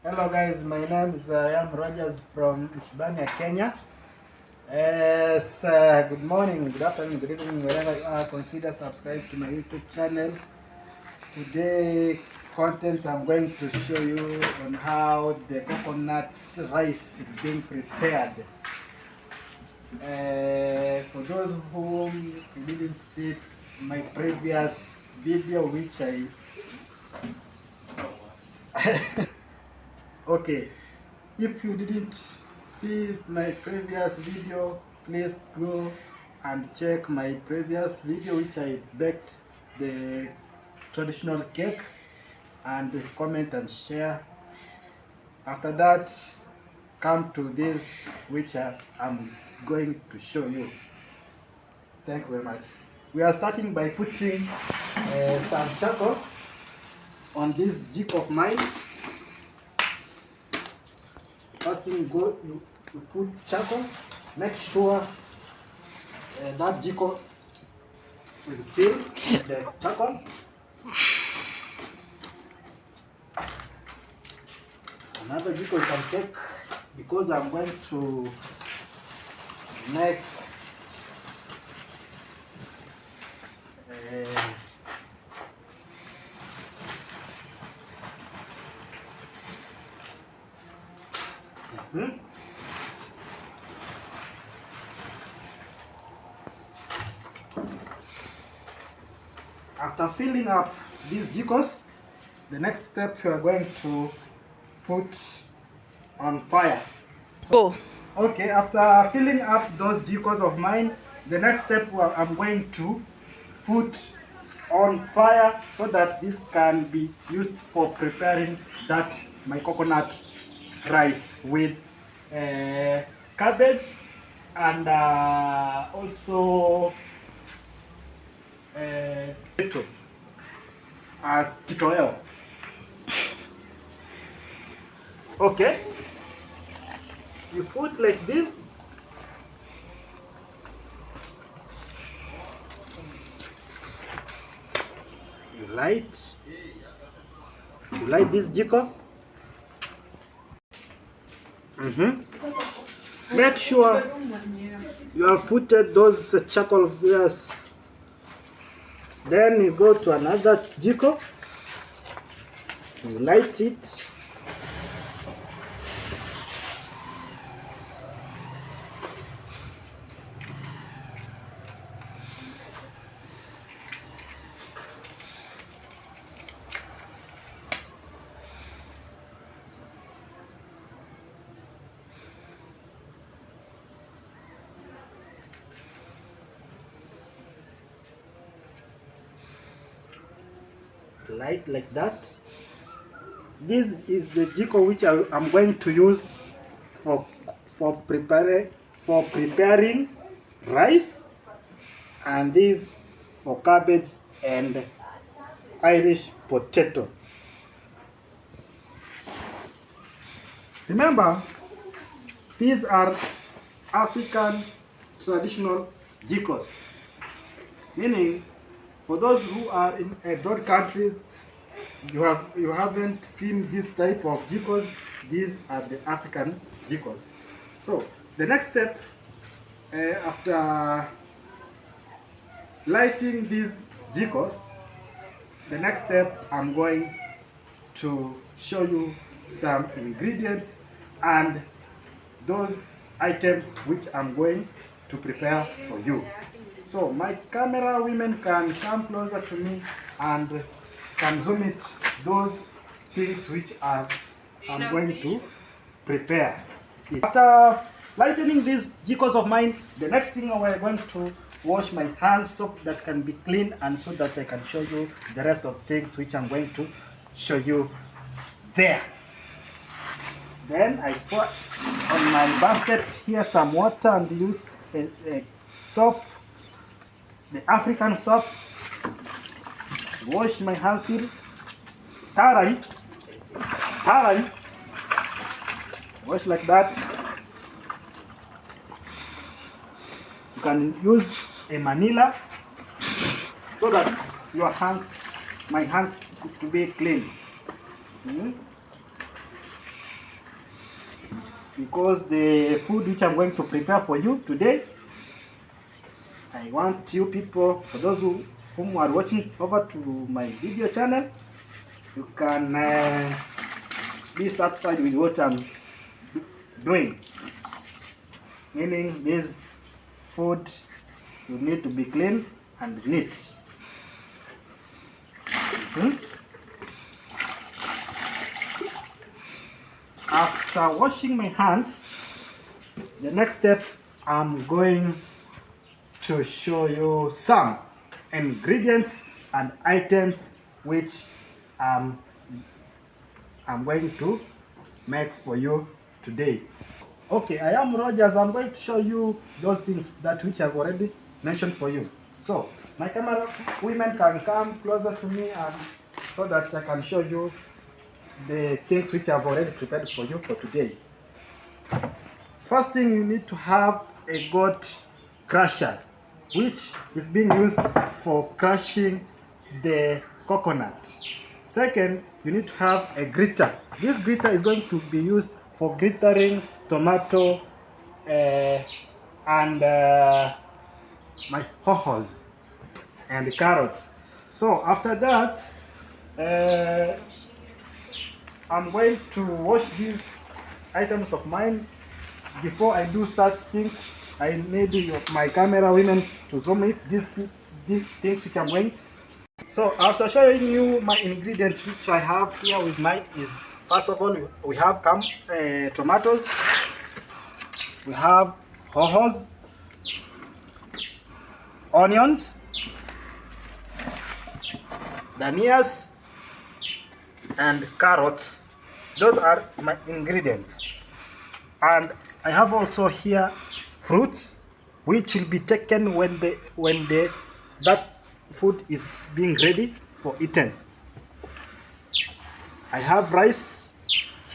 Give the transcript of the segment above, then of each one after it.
Hello guys, my name is Yam Rogers from Hispania, Kenya. Yes, good morning, good afternoon, good evening, wherever you are. Consider subscribe to my YouTube channel. Today content I'm going to show you on how the coconut rice is being prepared. For those who didn't see my previous video, which I okay, if you didn't see my previous video, please go and check my previous video which I baked the traditional cake, and comment and share. After that, come to this which I'm going to show you. Thank you very much. We are starting by putting some charcoal on this jig of mine. First thing you put charcoal. Make sure that jiko is filled with the charcoal. Another jiko you can take, because I'm going to make After filling up these jikos, the next step we are going to put on fire. Go. Okay, after filling up those jikos of mine, the next step I'm going to put on fire so that this can be used for preparing my coconut rice with cabbage and also potato as kitoweo. Okay, you put like this. You light this jiko. Make sure you have put those charcoal fires. Then you go to another jiko, you light it. Light like that. This is the jiko which I'm going to use for preparing rice, and this for cabbage and Irish potato. Remember, these are African traditional jikos, meaning for those who are in abroad countries, you haven't seen this type of jikos. These are the African jikos. So the next step, after lighting these jikos, the next step I'm going to show you some ingredients and those items which I'm going to prepare for you. So my camera women can come closer to me and can zoom it, those things which I'm going to prepare. After lightening these jikos of mine, the next thing we're going to wash my hands so that can be clean, and so that I can show you the rest of things which I'm going to show you there. Then I put on my bucket here some water and use a soap, the African soap. Wash my hands thoroughly. Wash like that. You can use a manila so that my hands to be clean. because the food which I'm going to prepare for you today, I want you people, for those whom are watching over to my video channel, you can be satisfied with what I'm doing. Meaning this food will need to be clean and neat. After washing my hands, the next step, I'm going to show you some ingredients and items which I'm going to make for you today. Okay, I am Rogers. I'm going to show you those things which I've already mentioned for you. So my camera women can come closer to me and so that I can show you the things which I've already prepared for you for today. First thing, you need to have a goat crusher, which is being used for crushing the coconut. Second, you need to have a grater. This grater is going to be used for grating tomato and my hohos and carrots. So after that, I'm going to wash these items of mine. Before I do such things, I need my camera women to zoom it, these things which I'm going. So after showing you my ingredients which I have here with mine is, first of all, we have tomatoes, we have hohos, onions, danias, and carrots. Those are my ingredients. And I have also here fruits which will be taken when that food is being ready for eating. I have rice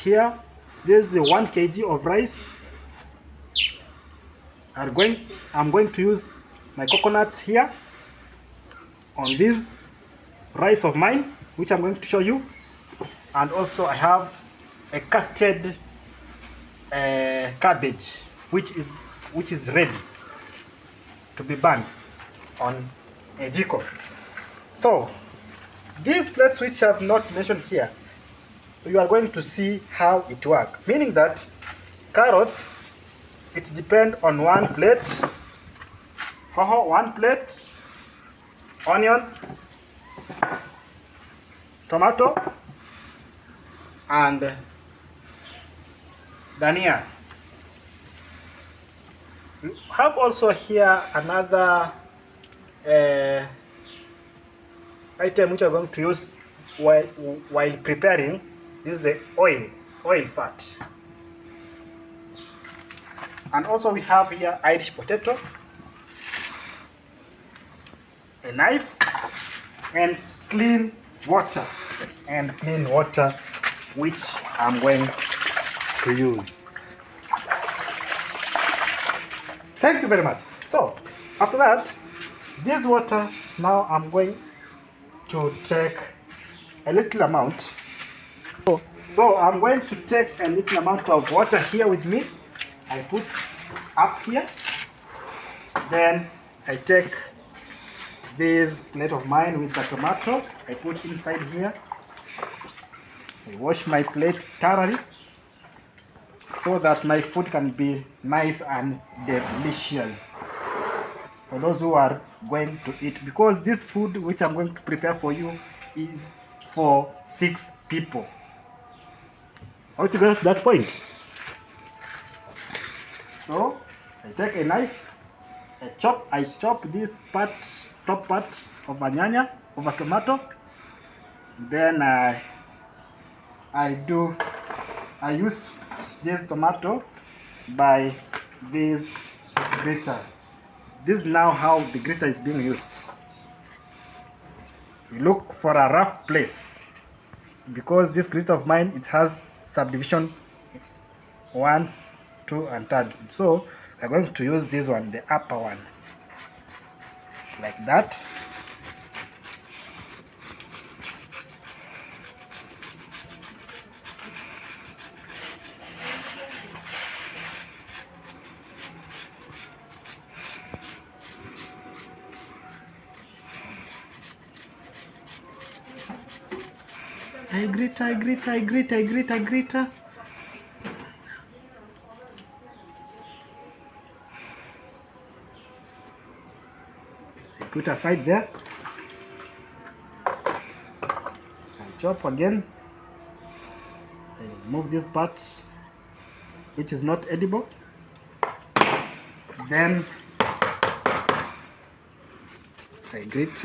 here. This is 1 kg of rice. I'm going to use my coconut here on this rice of mine, which I'm going to show you. And also I have a cutted cabbage which is ready to be burned on a jiko. So these plates which I have not mentioned here, you are going to see how it works. Meaning that carrots, it depends on 1 plate, hoho 1 plate, onion, tomato, and dania. We have also here another item which I'm going to use while preparing. This is the oil fat. And also we have here Irish potato, a knife, and clean water which I'm going to use. Thank you very much. So after that, this water, now I'm going to take a little amount. So I'm going to take a little amount of water here with me. I put up here. Then I take this plate of mine with the tomato. I put inside here. I wash my plate thoroughly so that my food can be nice and delicious for those who are going to eat, because this food which I'm going to prepare for you is for 6 people. How to get to that point? So I take a knife, I chop this top part of a nyanya, of a tomato. Then I use this tomato by this grater. This is now how the grater is being used. You look for a rough place, because this grater of mine, it has subdivision 1, 2, and 3. So we're going to use this one, the upper one, like that. I grate, I grate, I grate, I grate, I grate. I put aside there. I chop again. I remove this part which is not edible. Then I grate.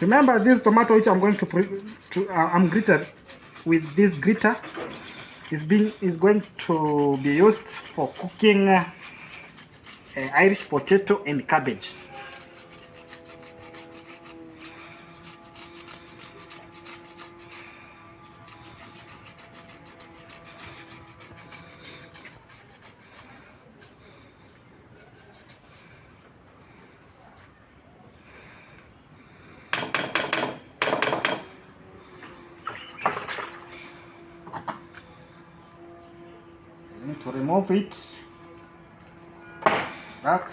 Remember this tomato which I'm going to I'm grated with this grater is going to be used for cooking Irish potato and cabbage. I need to remove it back.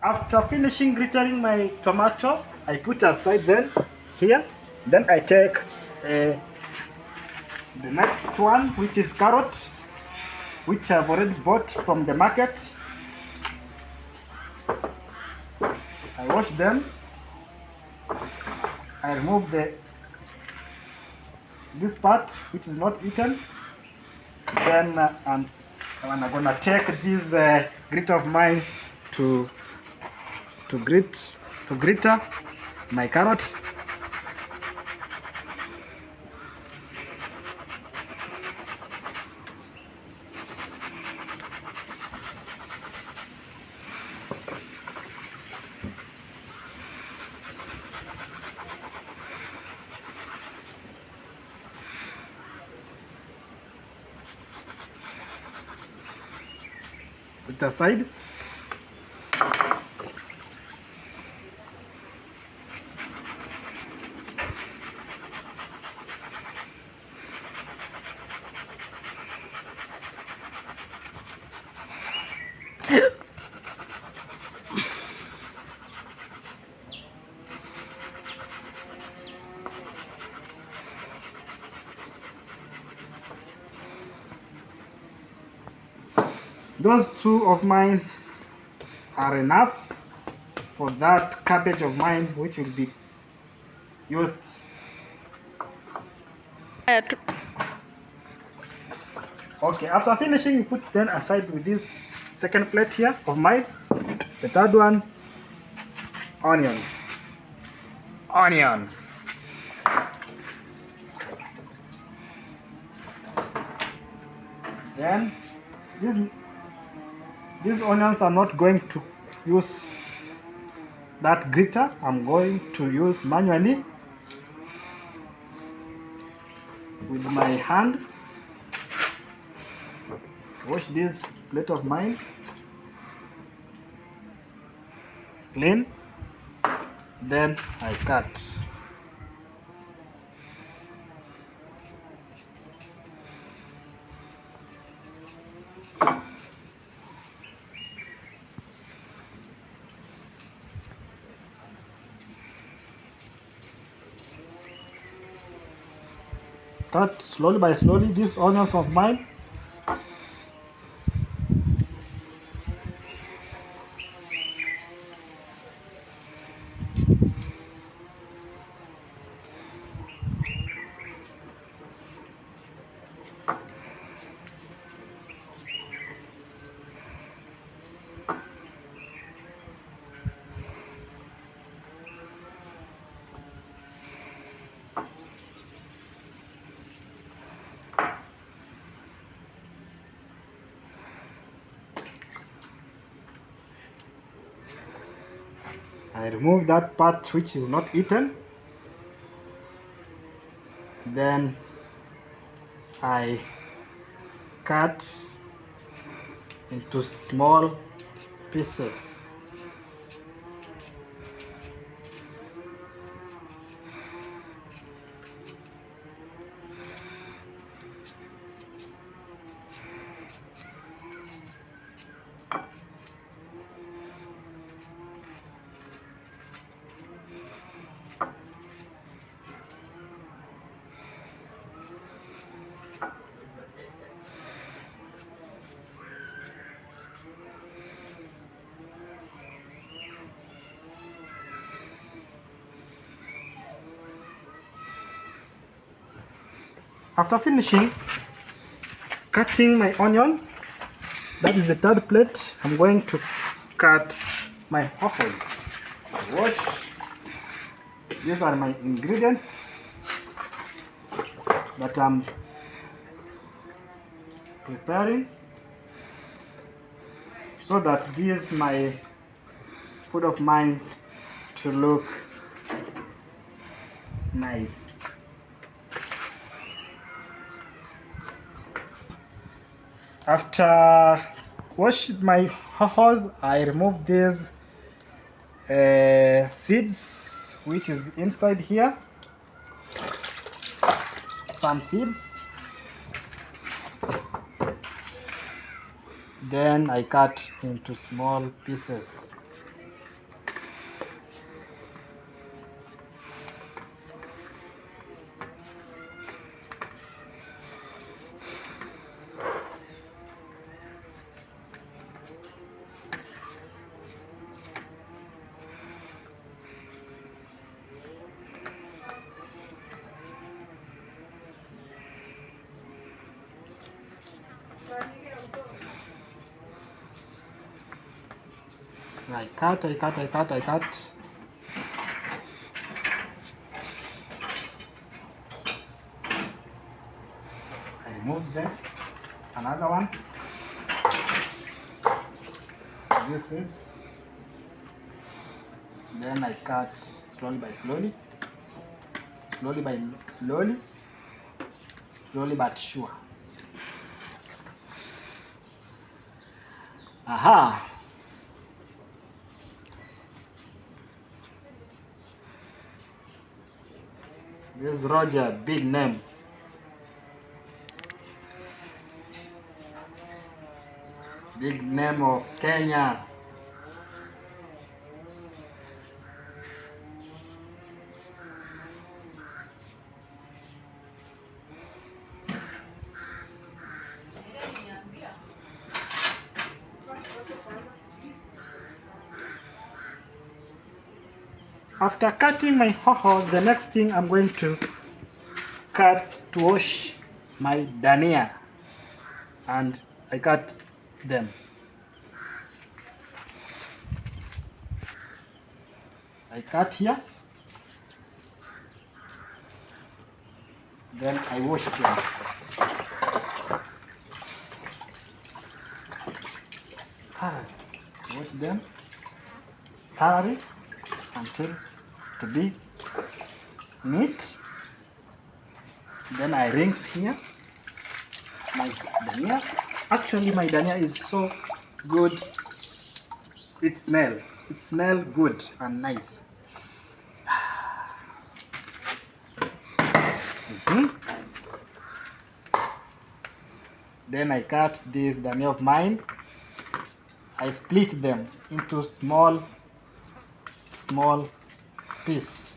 After finishing grating my tomato, I put aside then here. Then I take the next one, which is carrot, which I've already bought from the market. I wash them. I remove this part which is not eaten. Then I'm gonna take this grit of mine to grater my carrot. Put aside. Those two of mine are enough for that cabbage of mine, which will be used. Okay, after finishing, you put then aside with this second plate here of mine. The third one, onions. Then these onions are not going to use that grater. I'm going to use manually with my hand. Wash this plate of mine clean, then I cut. Cut slowly by slowly these onions of mine. I remove that part which is not eaten. Then I cut into small pieces. After finishing cutting my onion, that is the third plate, I'm going to cut my hohos. Wash. These are my ingredients that I'm preparing so that this my food of mine to look nice. After washing my hohos, I remove these seeds which is inside here, some seeds. Then I cut into small pieces. I cut. I remove them. Another one. This is. Then I cut slowly by slowly. Slowly but sure. Aha! This is Roger, big name. Big name of Kenya. After cutting my hoho, the next thing I'm going to cut to wash my dania, and I cut them. I cut here, then I wash them. Wash them thoroughly until to be neat. Then I rinse here my dania. Actually, my dania is so good. It smells good and nice. Then I cut this dania of mine. I split them into small pieces.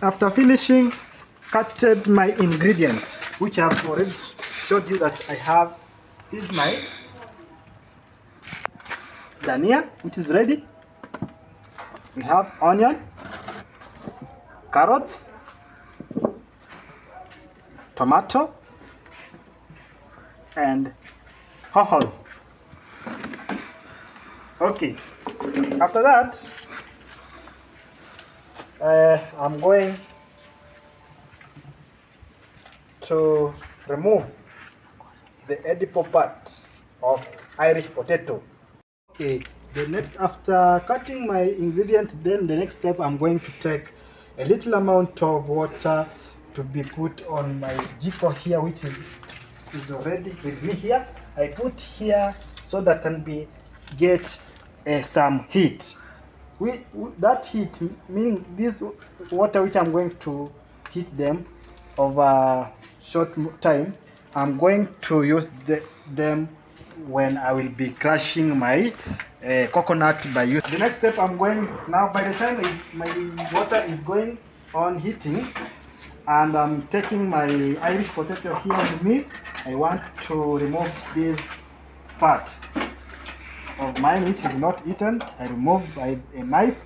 After finishing cutted my ingredients, which I have already showed you that I have. This is my dania, which is ready. We have onion, carrots, tomato, and hohos. Okay, after that, I'm going to remove the edible part of Irish potato. Okay, the next, after cutting my ingredient, then the next step, I'm going to take a little amount of water to be put on my jiko here, which is already with me here. I put here so that can be get some heat. That heat, meaning this water which I'm going to heat them over short time, I'm going to use them when I will be crushing my coconut by use. The next step, I'm going now, by the time my water is going on heating and I'm taking my Irish potato here with me, I want to remove this part of mine which is not eaten. I remove by a knife,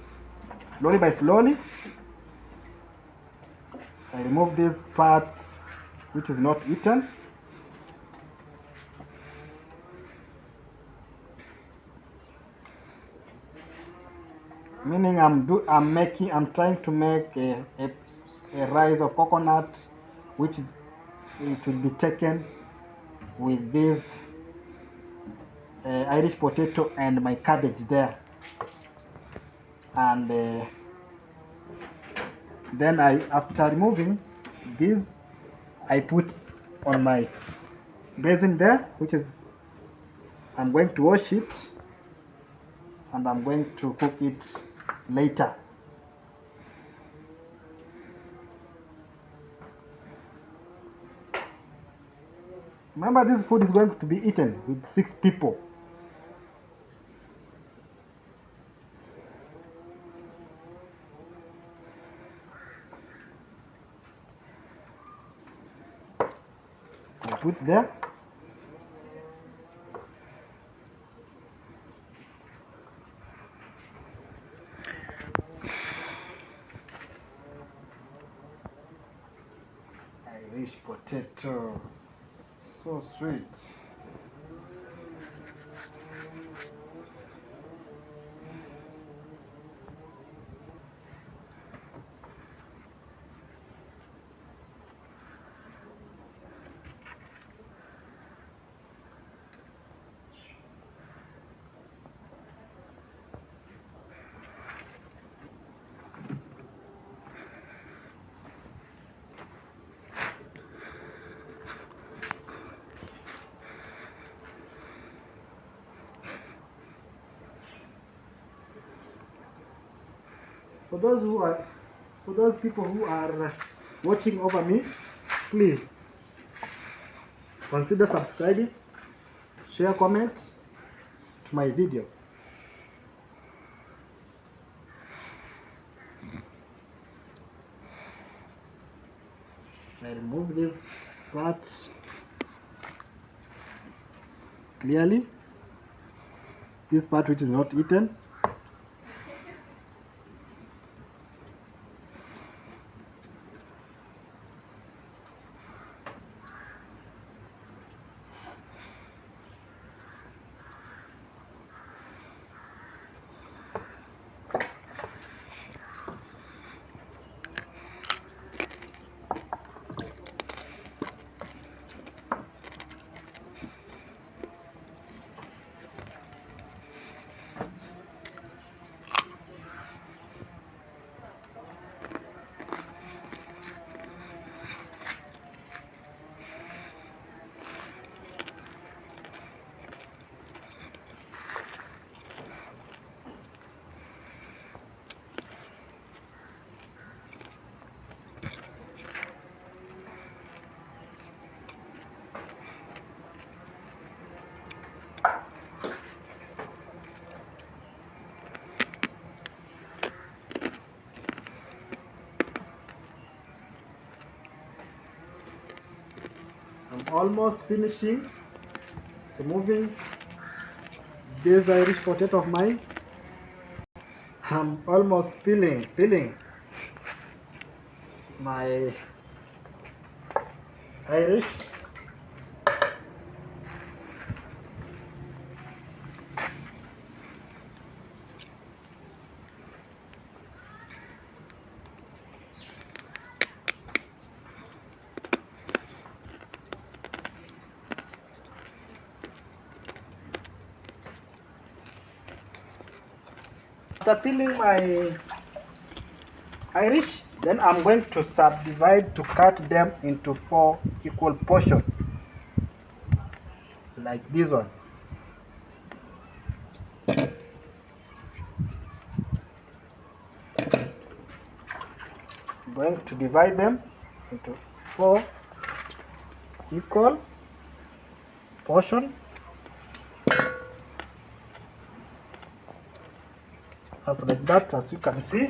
slowly by slowly. I remove these parts which is not eaten. Meaning I'm trying to make a rice of coconut, which is, it will be taken with this Irish potato and my cabbage there, and then after removing this, I put on my basin there, which is, I'm going to wash it and I'm going to cook it later. Remember, this food is going to be eaten with 6 people. I put there. Irish potato, so sweet. For those people who are watching over me, please consider subscribing, share, comment to my video. I remove this part clearly, this part which is not eaten. I'm almost finishing removing this Irish potato of mine. I'm almost peeling. my Irish. After peeling my Irish, then I'm going to subdivide to cut them into 4 equal portions, like this one. I'm going to divide them into 4 equal portions, as like that, as you can see.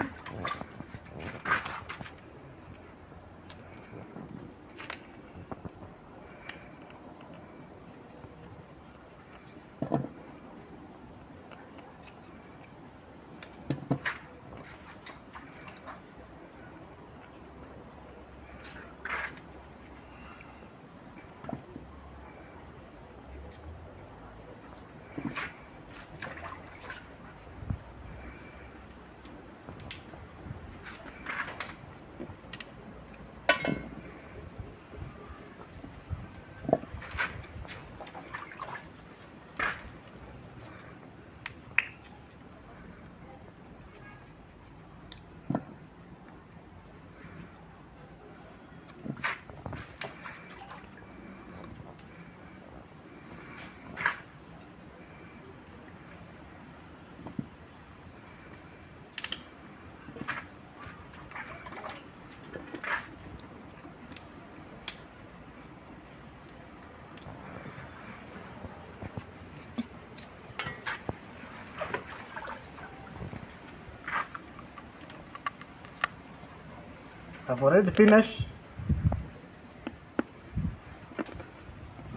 I've already finished.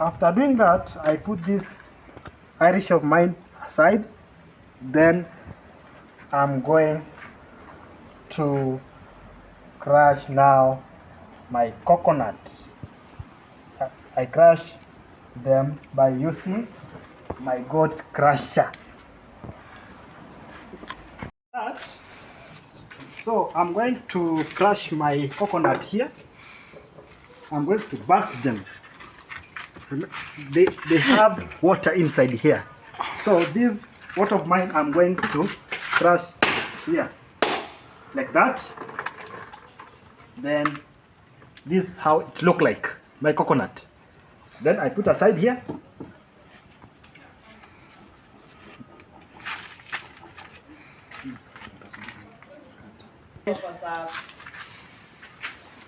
After doing that, I put this Irish of mine aside. Then I'm going to crush now my coconut. I crush them by using my goat crusher. So I'm going to crush my coconut here. I'm going to burst them. They have water inside here. So this water of mine I'm going to crush here, like that. Then this is how it look like, my coconut. Then I put aside here.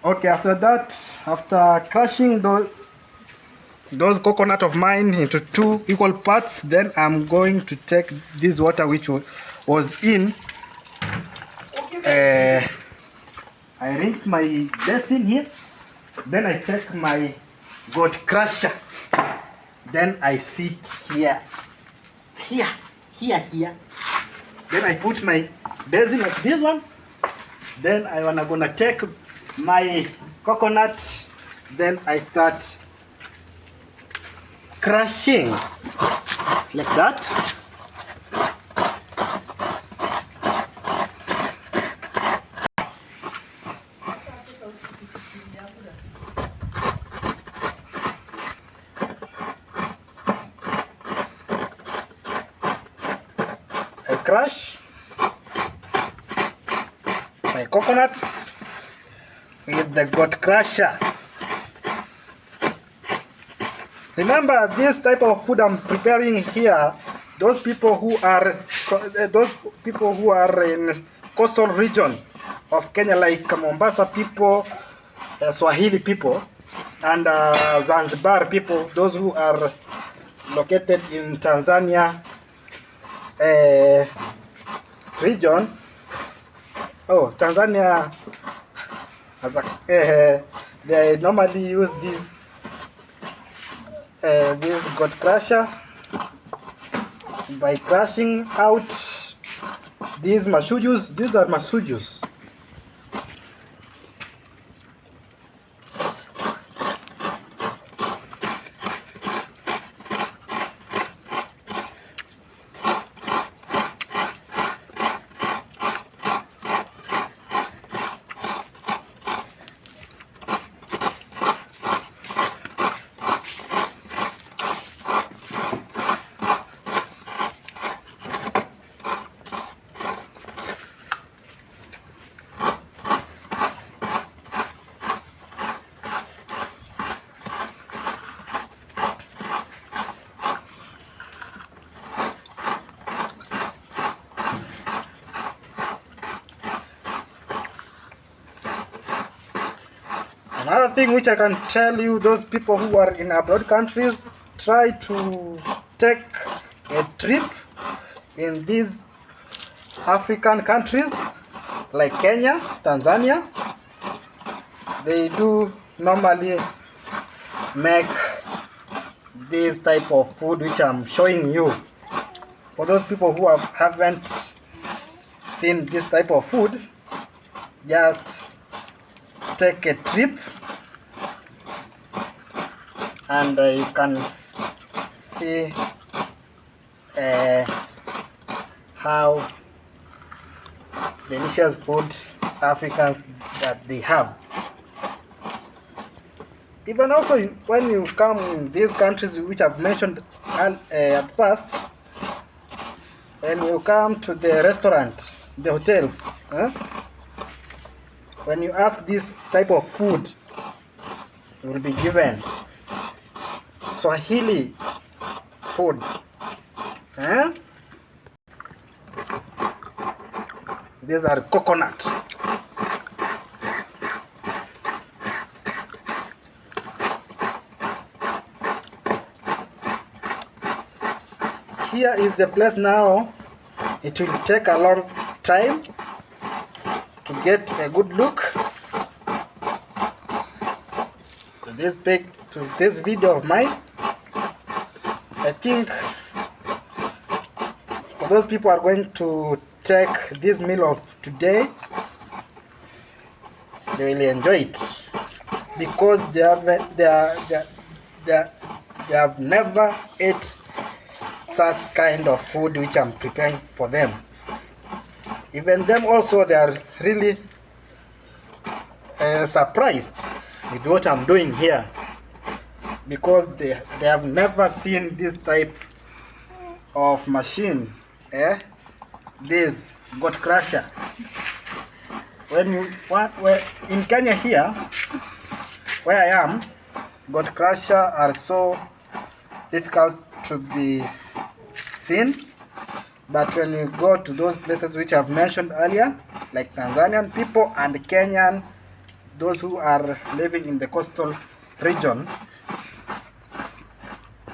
Okay, after that, after crushing those coconut of mine into 2 equal parts, then I'm going to take this water which was in. I rinse my basin here. Then I take my goat crusher. Then I sit here. Here. Then I put my basin like this one. Then I'm gonna take my coconut. Then I start crushing like that. I crush my coconuts with the goat crusher. Remember, this type of food I'm preparing here, those people who are in coastal region of Kenya, like Mombasa people, Swahili people, and Zanzibar people, those who are located in Tanzania region. Oh, Tanzania, they normally use this goat crusher by crushing out these masujus. These are masujus. Another thing which I can tell you, those people who are in abroad countries, try to take a trip in these African countries like Kenya, Tanzania. They do normally make this type of food which I'm showing you. For those people who haven't seen this type of food, just take a trip and you can see how delicious food Africans that they have. Even also when you come in these countries which I've mentioned at first, when you come to the restaurant, the hotels, when you ask this type of food, you will be given Swahili food. These are coconut. Here is the place now. It will take a long time to get a good look to this video of mine. I think for those people who are going to take this meal of today, they will enjoy it because they have never ate such kind of food which I'm preparing for them. Even them also, they are really surprised with what I'm doing here because they have never seen this type of machine, this goat crusher. When in Kenya here, where I am, goat crusher are so difficult to be seen, but when you go to those places which I've mentioned earlier, like Tanzanian people and Kenyan, those who are living in the coastal region,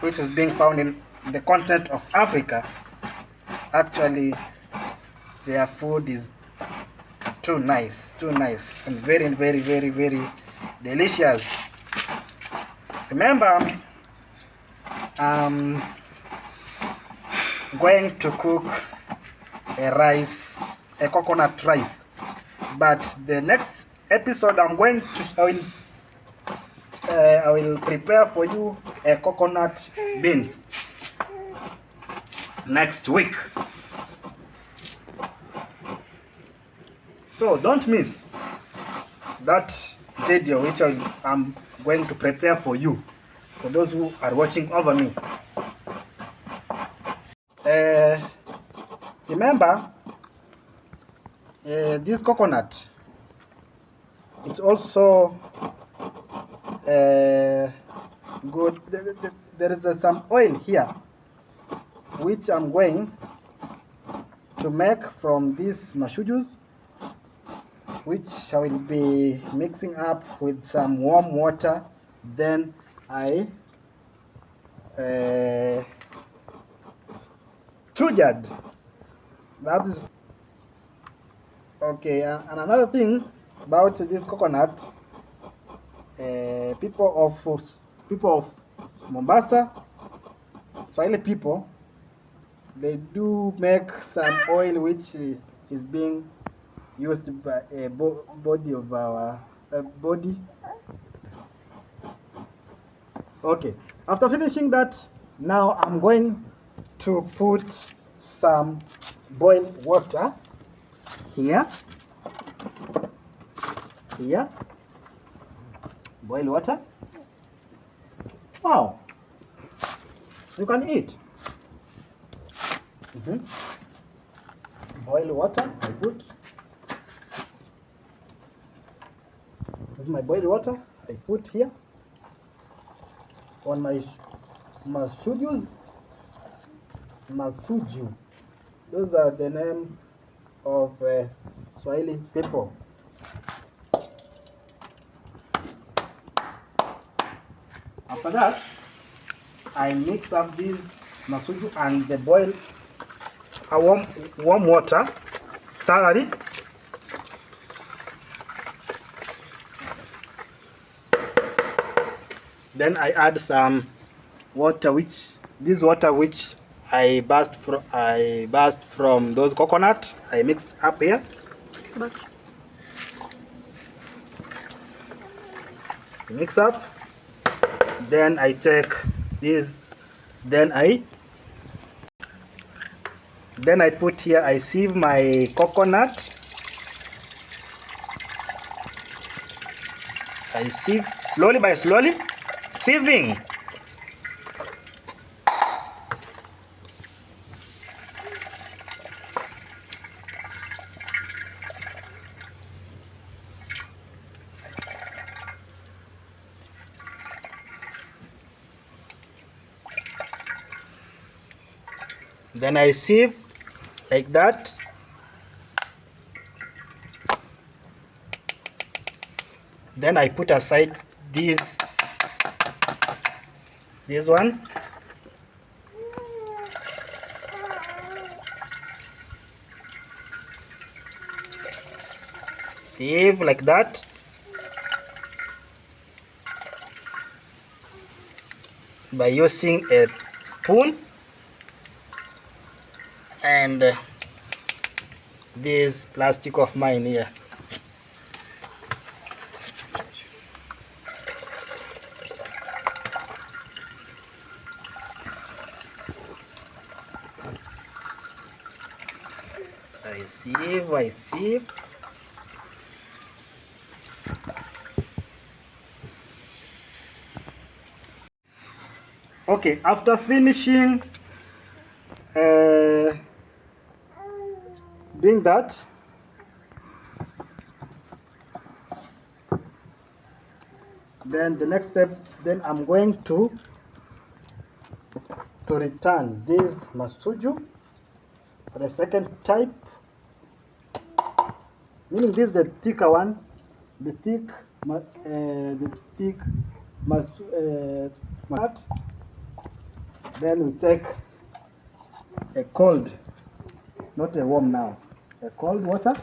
which is being found in the continent of Africa, actually their food is too nice and very, very, very, very delicious. Remember, I'm going to cook a coconut rice, but the next episode I will prepare for you a coconut beans next week. So don't miss that video which I'm going to prepare for you, for those who are watching over me. Remember, this coconut, it's also good. There is some oil here which I'm going to make from these mashujus, which I will be mixing up with some warm water. Then I sugared. That is okay. And another thing about this coconut, people of Mombasa, Swahili people, they do make some oil which is being used by a body of our body. Okay, after finishing that, now I'm going to put some boiled water here, boiled water. Wow, you can eat. Boiled water, I put. This is my boiled water. I put here on my masuju. Those are the name of Swahili people. After that, I mix up this masuju and the boil warm water thoroughly. Then I add some water, which I burst from those coconut. I mixed up here. Mix up. Then I take this. Then I put here. I sieve my coconut. I sieve slowly by slowly, sieving. Then I sieve like that. Then I put aside this one. Sieve like that. By using a spoon and this plastic of mine here. I sieve. Okay, after finishing doing that, then the next step, then I'm going to return this masuju for the second type, meaning this is the thicker one, the thick mat. Then we take a cold, not a warm now, a cold water.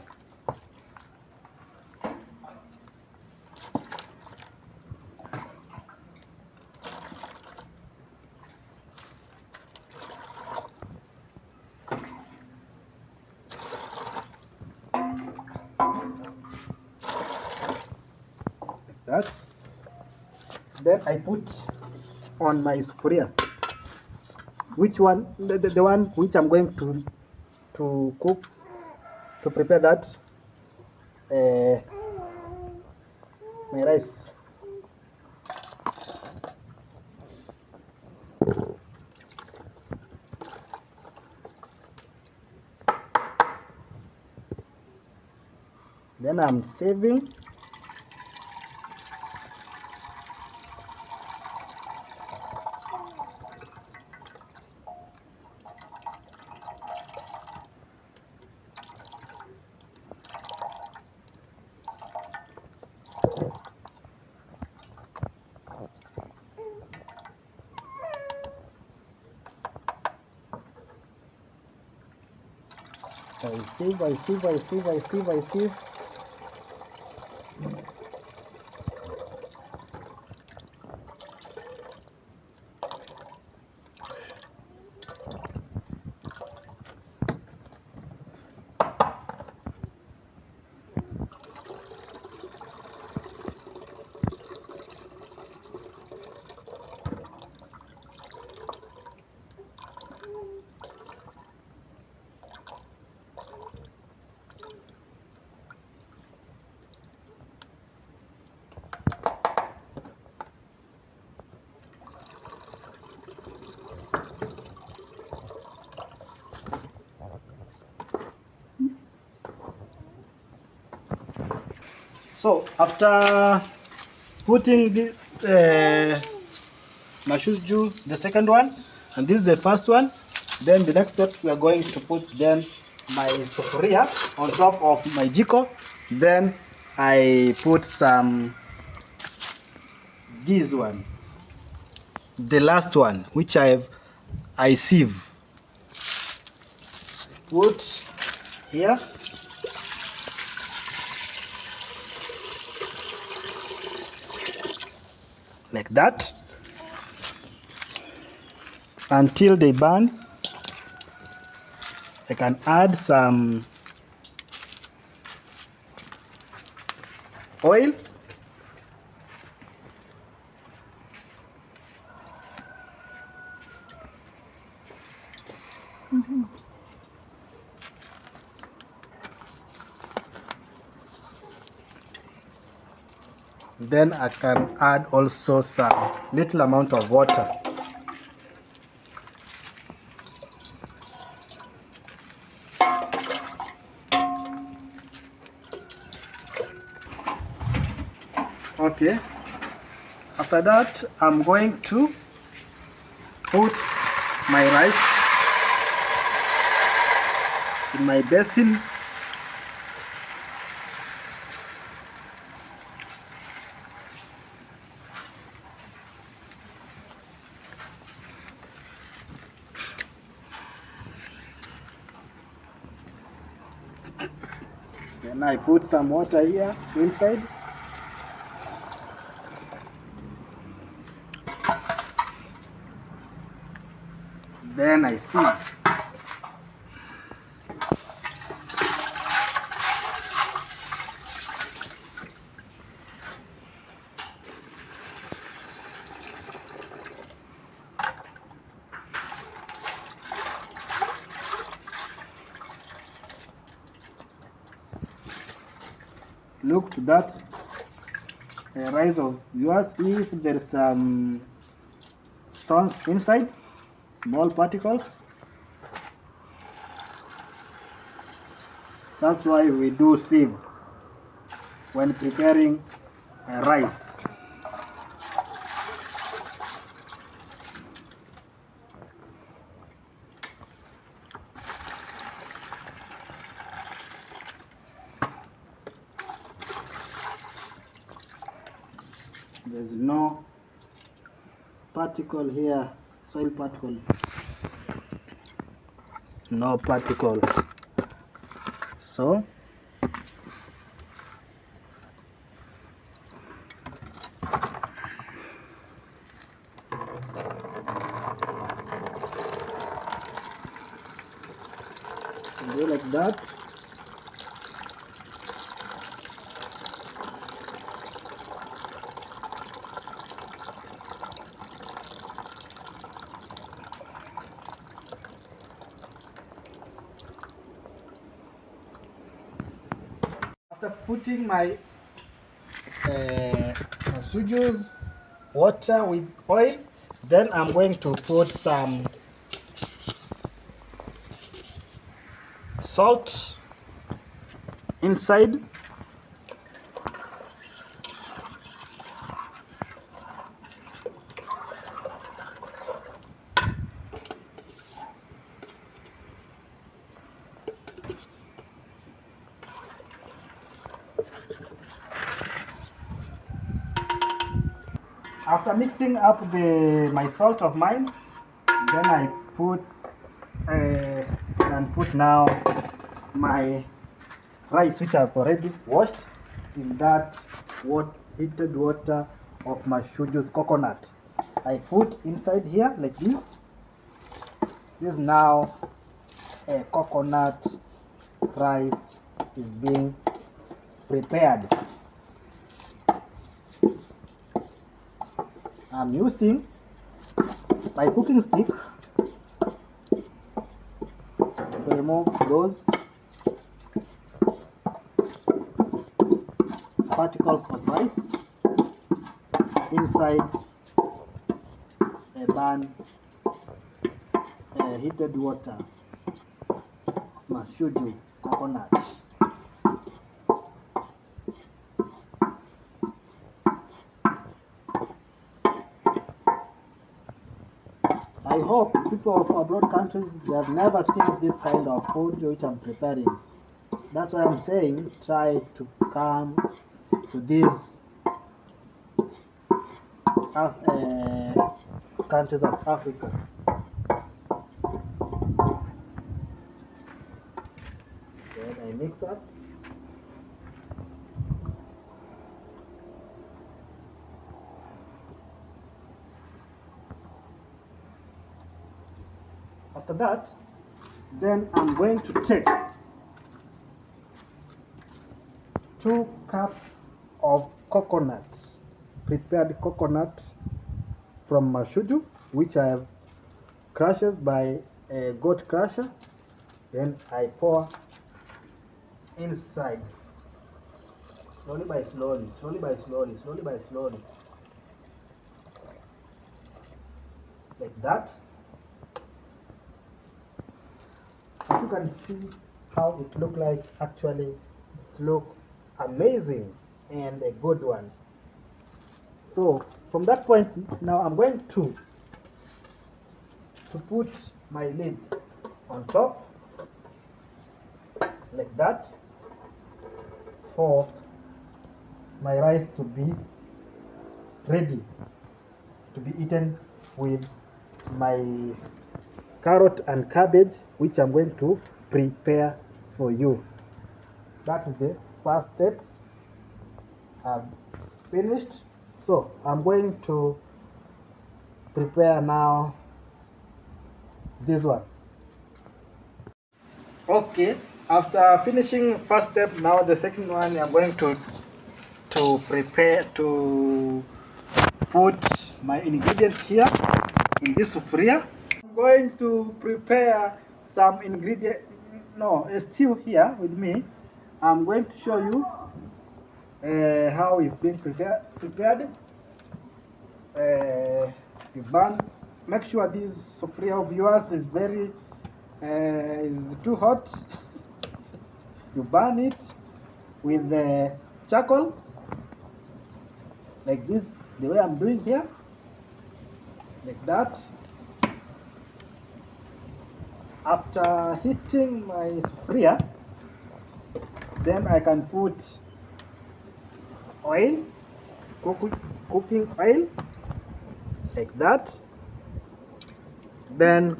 That. Then I put on my sufuria, which one, the one which I'm going to cook, to prepare that my rice. Then I'm saving. I sieve. So after putting this masuju, the second one, and this is the first one, then the next step we are going to put then my sufuria on top of my jiko. Then I put some this one, the last one, which I sieve. Put here. Like that. Until they burn. I can add some oil. Then I can add also some little amount of water. Okay. After that, I'm going to put my rice in my basin. Then I put some water here inside. Then I sieve. Look to that rice of yours. If there's some stones inside, small particles, that's why we do sieve when preparing rice. There's no particle here, soil particle, no particle. So do like that. After putting my sujus, water with oil, then I'm going to put some salt inside. After mixing up my salt of mine, then I put now my rice, which I've already washed, in that heated water of my Shuju's coconut. I put inside here like this. This is now a coconut rice is being prepared. I'm using my cooking stick to remove those particles of rice inside a heated water of Mashuju coconut. I hope people of abroad countries, they have never seen this kind of food which I'm preparing. That's why I'm saying try to come to this countries of Africa. Then I mix up. After that, then I'm going to take 2 cups of coconut, prepared coconut from Mashudu, which I have crushed by a goat crusher. Then I pour inside, slowly by slowly, slowly by slowly, slowly by slowly, like that. As you can see how it look like, actually it look amazing and a good one. So from that point, now I'm going to put my lid on top like that for my rice to be ready to be eaten with my carrot and cabbage, which I'm going to prepare for you. That is the first step. I've finished, so I'm going to prepare now this one. Okay, after finishing first step, now the second one, I'm going to prepare to put my ingredients here in this sufuria. I'm going to prepare some ingredients. No, a stew here with me. I'm going to show you how it's being prepared. You burn. Make sure this sufuria of yours is very is too hot. You burn it with the charcoal like this, the way I'm doing here, like that. After heating my sufuria, then I can put oil, cooking oil, like that. Then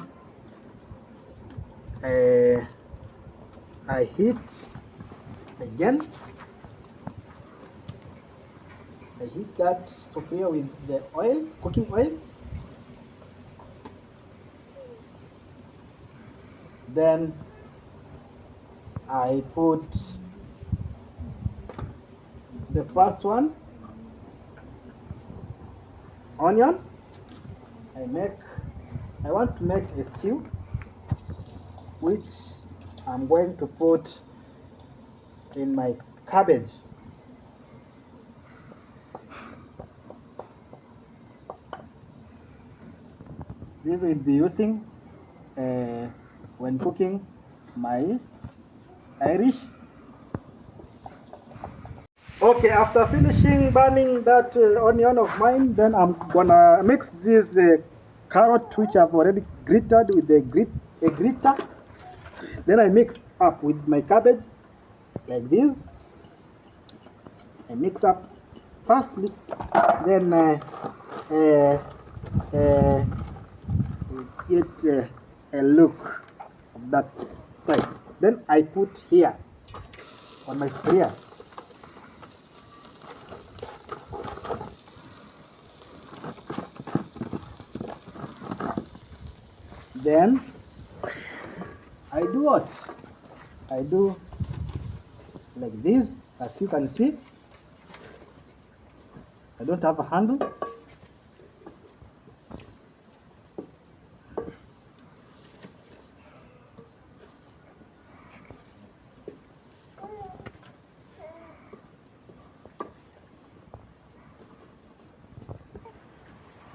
I heat again. I heat that sufuria with the oil, cooking oil. Then I put the first one, onion. I want to make a stew, which I'm going to put in my cabbage. This will be using when cooking my Irish. Okay, after finishing burning that onion of mine, then I'm gonna mix this carrot, which I've already grated with a grater. Then I mix up with my cabbage like this. I mix up firstly, then get a look of that type. Then I put here on my spear. Then I do what? I do like this, as you can see. I don't have a handle.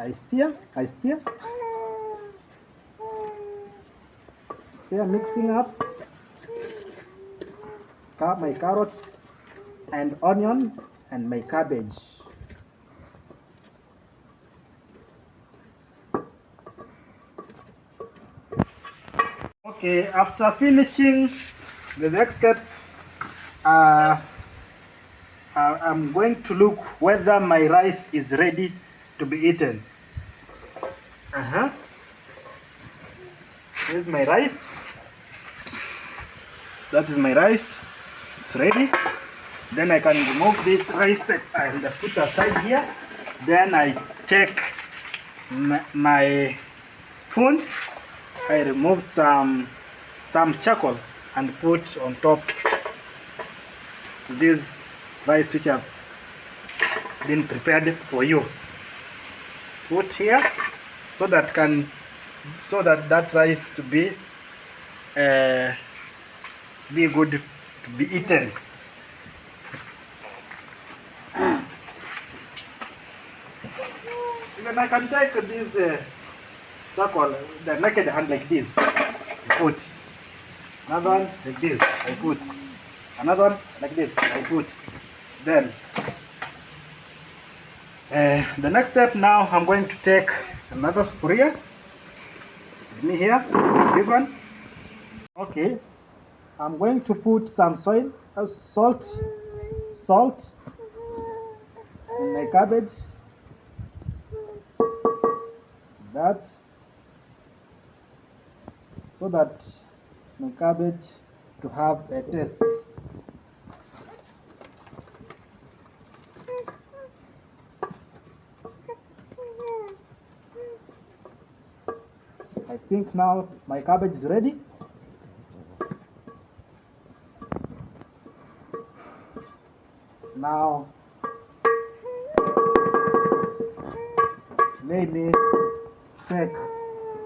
I steer, mixing up my carrots and onion and my cabbage. Okay, after finishing the next step, I'm going to look whether my rice is ready to be eaten. Here's my rice. That is my rice. It's ready. Then I can remove this rice and put aside here. Then I take my spoon. I remove some charcoal and put on top this rice which have been prepared for you. Put here so that that rice to be good to be eaten. Even I can take this charcoal, the naked hand like this. I put another one like this. I put another one like this. I put. Then the next step now, I'm going to take another sufuria. With me here, this one. Okay, I'm going to put some salt in my cabbage. That so that my cabbage to have a taste. I think now my cabbage is ready. Now let me take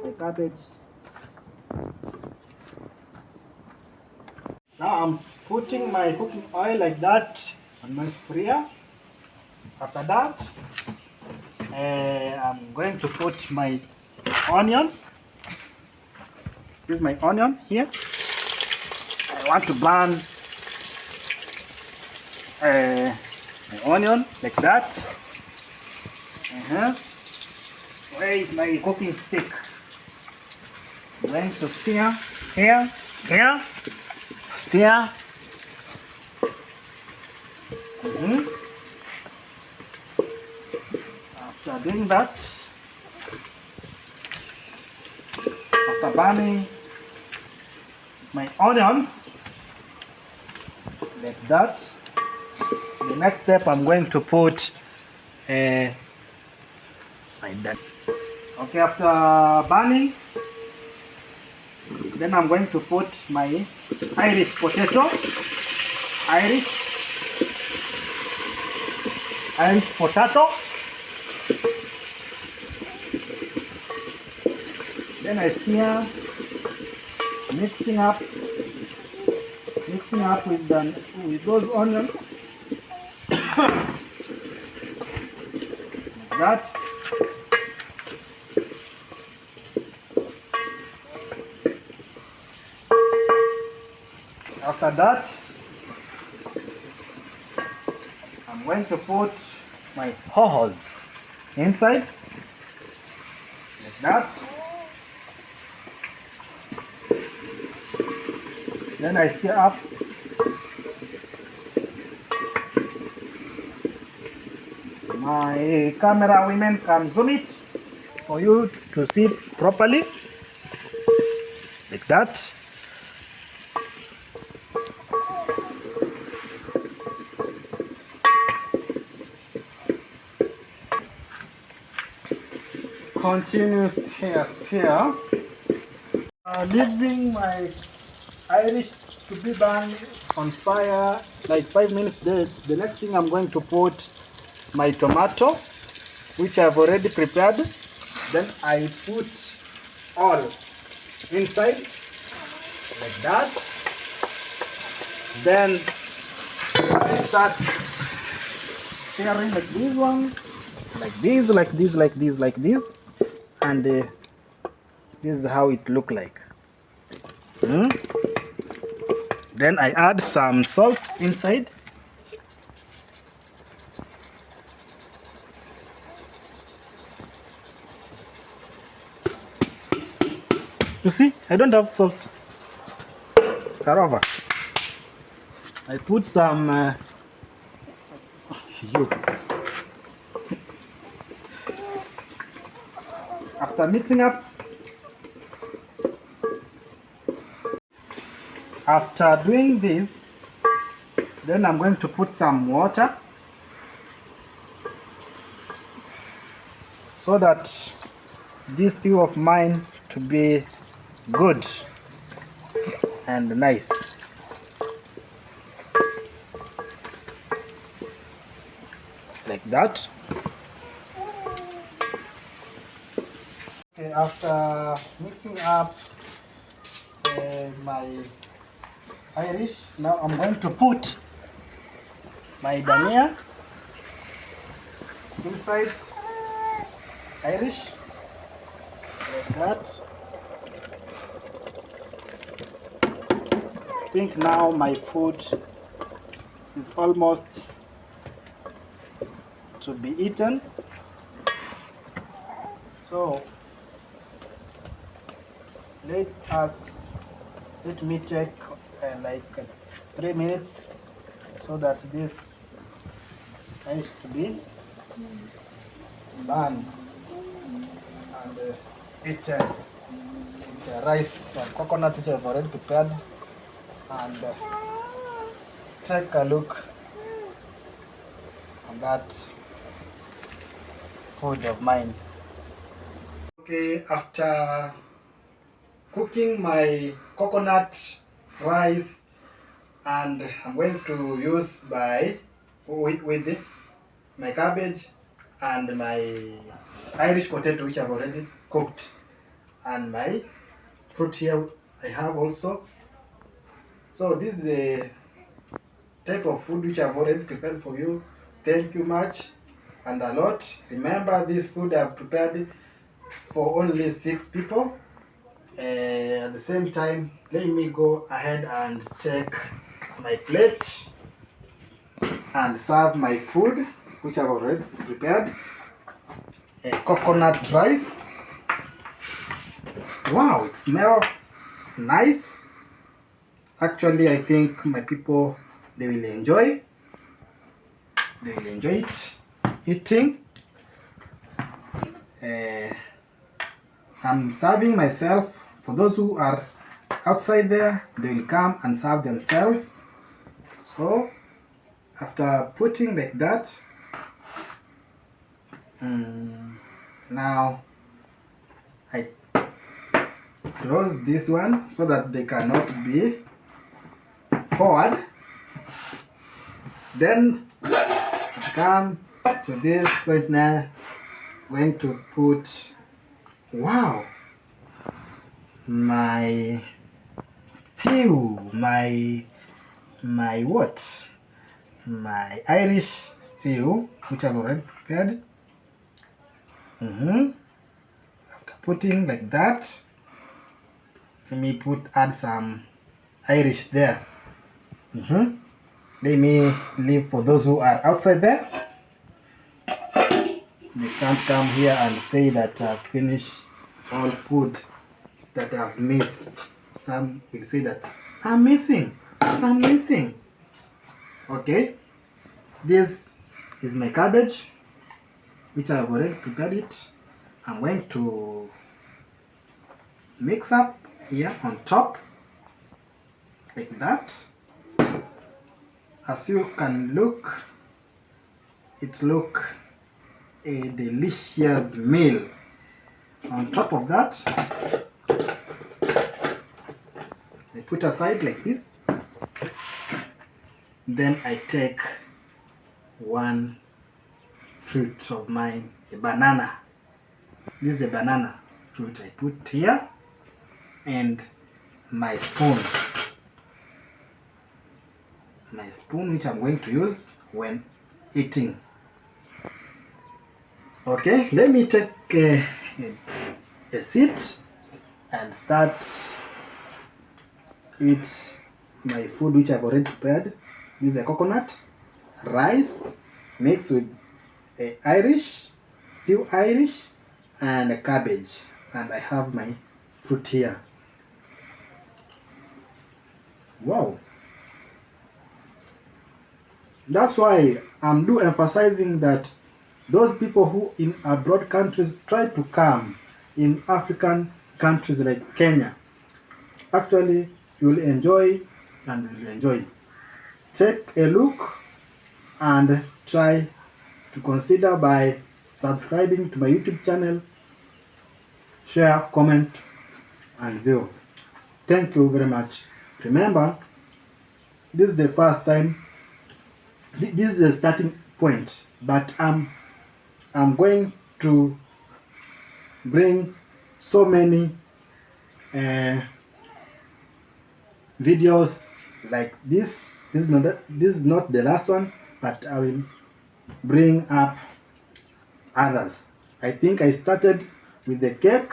the cabbage. Now I'm putting my cooking oil like that on my sufuria. After that, I'm going to put my onion. This is my onion here. I want to burn my onion like that. Where is my cooking stick? I'm going to stir here, stir. After doing that, after burning my onions like that, the next step I'm going to put like that. Okay, after burning, then I'm going to put my Irish potato. Irish potato. Then I stir, mixing up with those onions. Like that. After that, I'm going to put my ho-hos inside, like that. Then I stir up my camera women can zoom it for you to see it properly, like that. Continue stir, leaving my Irish to be burned on fire like 5 minutes. The next thing I'm going to put my tomato, which I've already prepared. Then I put all inside like that. Then I start stirring like this one, like this, and this is how it look like. Then I add some salt inside. You see, I don't have salt. However, I put some After mixing up, after doing this, then I'm going to put some water so that this stew of mine to be good and nice. Like that. Okay, after mixing up my Irish, now I'm going to put my Dania inside Irish, like that. I think now my food is almost to be eaten. So let me check like 3 minutes so that this has to be done and eaten with the rice and coconut which I've already prepared, and take a look on that food of mine. Okay, after cooking my coconut rice, and I'm going to use with my cabbage and my Irish potato which I've already cooked, and my fruit here I have also. So this is a type of food which I've already prepared for you. Thank you much and a lot. Remember, this food I've prepared for only 6 people. At the same time, let me go ahead and take my plate and serve my food which I've already prepared. Coconut rice. Wow, it smells nice. Actually, I think my people, they will enjoy it eating. I'm serving myself. For those who are outside there, they will come and serve themselves. So after putting like that, now I close this one so that they cannot be poured. Then I come to this point now, going to put, wow, my stew, my what? My Irish stew, which I've already prepared. After putting like that, let me add some Irish there. Let me leave for those who are outside there. They can't come here and say that I've finished all food that I've missed. Some will say that I'm missing. Okay, this is my cabbage which I've already prepared it. I'm going to mix up here on top like that. As you can look, it look a delicious meal. On top of that, I put aside like this. Then I take one fruit of mine, a banana. This is a banana fruit I put here, and my spoon which I'm going to use when eating. Okay, let me take a seat and start with my food which I've already prepared. This is a coconut rice mixed with Irish, stew Irish, and a cabbage. And I have my fruit here. Wow. That's why I'm emphasizing that those people who in abroad countries try to come. in African countries like Kenya. Actually, you'll enjoy and will enjoy. Take a look and try to consider by subscribing to my YouTube channel, share, comment, and view. Thank you very much. Remember, this is the first time, this is the starting point, but I'm going to bring so many videos like this. This is not the last one, but I will bring up others. I think I started with the cake,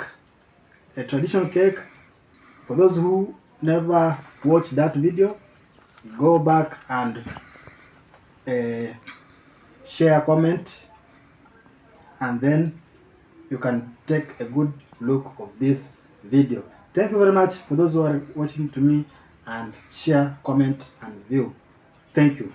a traditional cake. For those who never watched that video, go back and share, comment, and then you can take a good look of this video. Thank you very much for those who are watching to me, and share, comment, and view. Thank you.